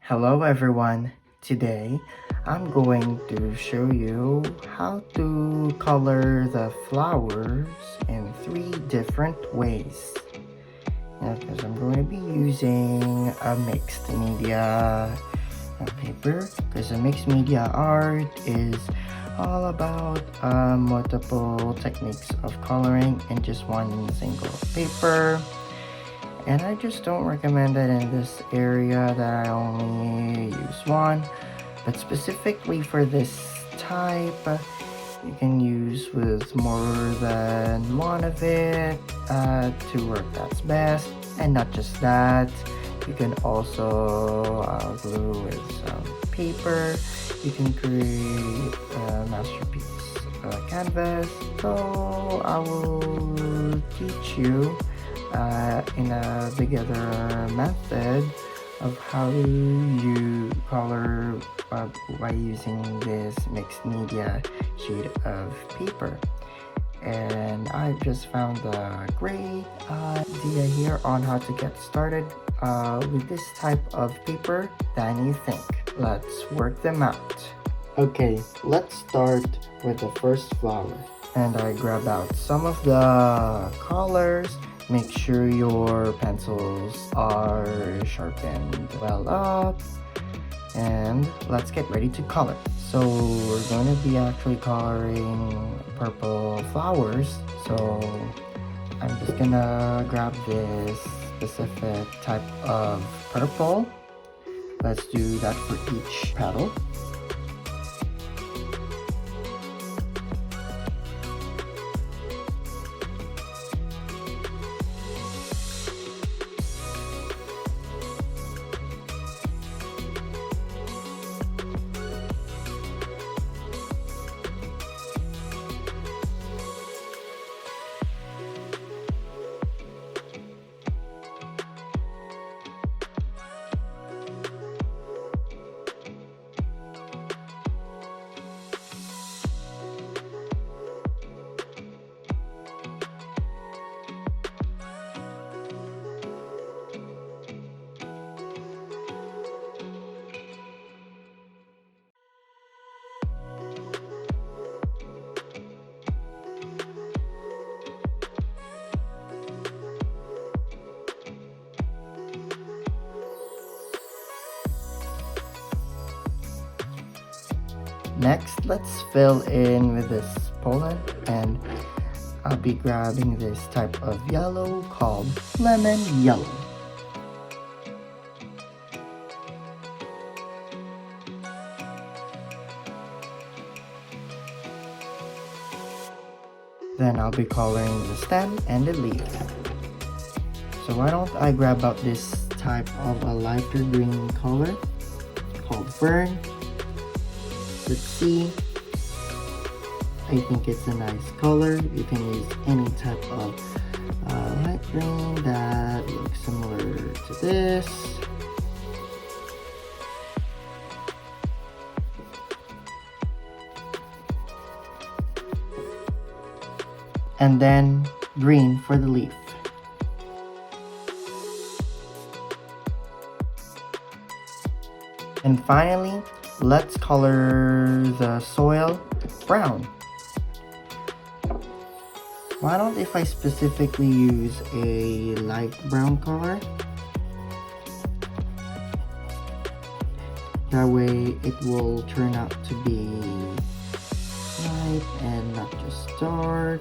Hello everyone. Today I'm going to show you how to color the flowers in 3 different ways. Because I'm going to be using a mixed media paper, because a mixed media art is all about multiple techniques of coloring in just one single paper. And I just don't recommend it in this area that I only use one, but specifically for this type you can use with more than one of it to work that's best. And not just that, you can also glue with some paper. You can create a masterpiece canvas. So I will teach you in a beginner method of how you color by using this mixed media sheet of paper. And I just found a great idea here on how to get started with this type of paper than you think. Let's work them out. Okay, let's start with the first flower. And I grab out some of the colors. Make sure your pencils are sharpened well up, and let's get ready to color. So we're going to be actually coloring purple flowers, so I'm just gonna grab this specific type of purple. Let's do that for each petal. Next, let's fill in with this pollen, and I'll be grabbing this type of yellow called lemon yellow. Then I'll be coloring the stem and the leaf. So why don't I grab out this type of a lighter green color called Fern. Let's see. I think it's a nice color. You can use any type of light green that looks similar to this. And then green for the leaf. And finally, let's color the soil brown. Why don't if I specifically use a light brown color? That way it will turn out to be light and not just dark.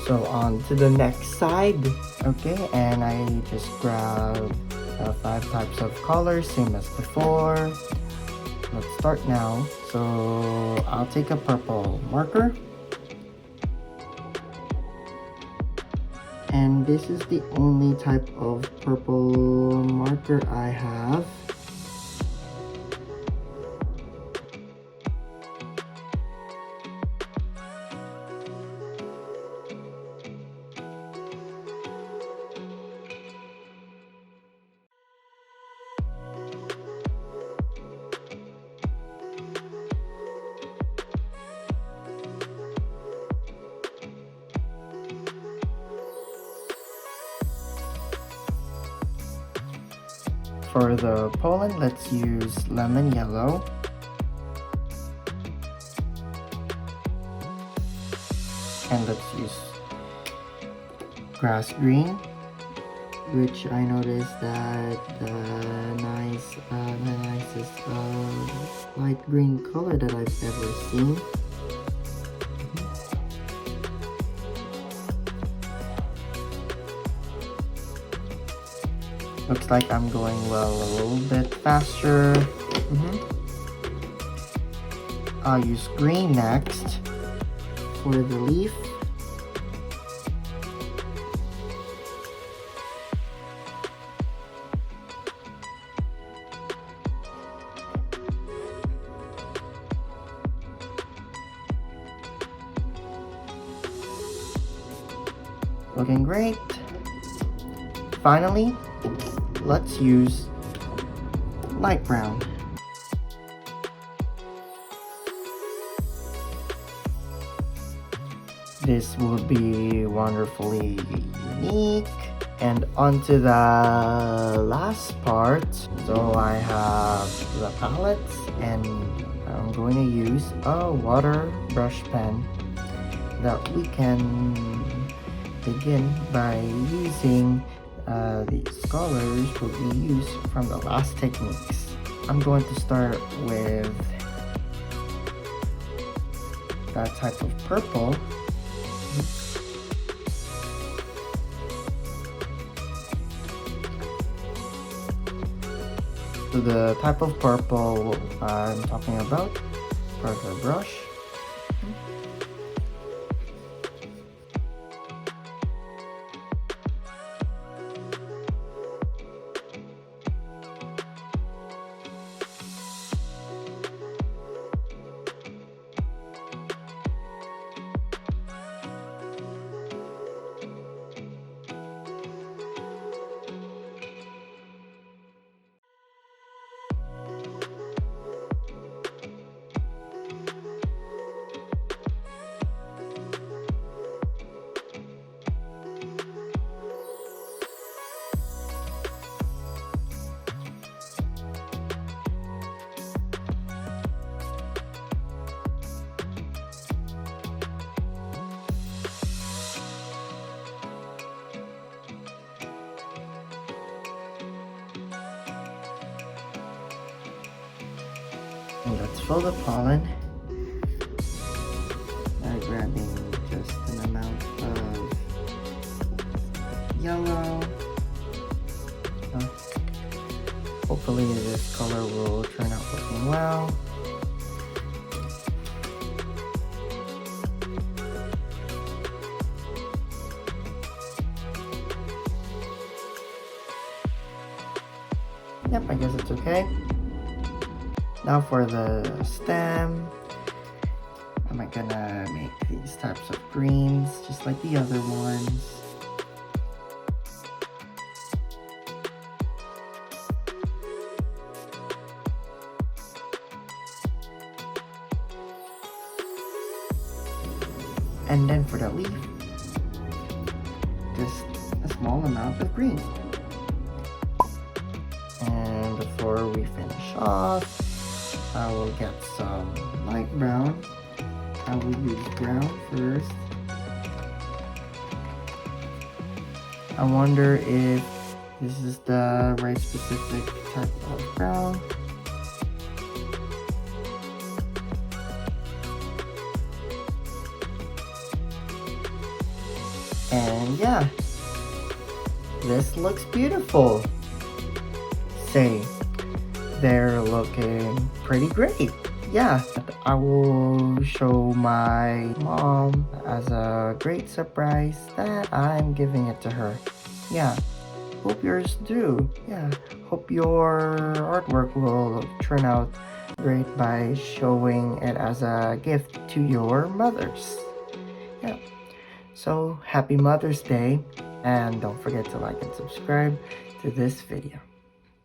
So on to the next side. Okay, and I just grab 5 types of colors, same as before. Let's start now. So I'll take a purple marker. And this is the only type of purple marker I have. For the pollen, let's use lemon yellow. And let's use grass green, which I noticed that the nicest light green color that I've ever seen. Looks like I'm going well a little bit faster. I'll use green next for the leaf. Looking great. Finally, let's use light brown. This will be wonderfully unique. And onto the last part. So I have the palettes, and I'm going to use a water brush pen that we can begin by using these colors will be used from the last techniques. I'm going to start with that type of purple. So the type of purple I'm talking about for the brush. And let's fill the pollen by grabbing just an amount of yellow. Hopefully this color will turn out looking well. Yep, I guess it's okay. Now for the stem, I'm gonna make these types of greens just like the other ones. And then for the leaf, just a small amount of green. And before we finish off, I will get some light brown. I will use brown first. I wonder if this is the right specific type of brown. And yeah, this looks beautiful. Say, they're looking pretty great. Yeah, I will show my mom as a great surprise that I'm giving it to her. Yeah, hope yours do. Yeah, hope your artwork will turn out great by showing it as a gift to your mothers. Yeah, so happy Mother's Day, and don't forget to like and subscribe to this video.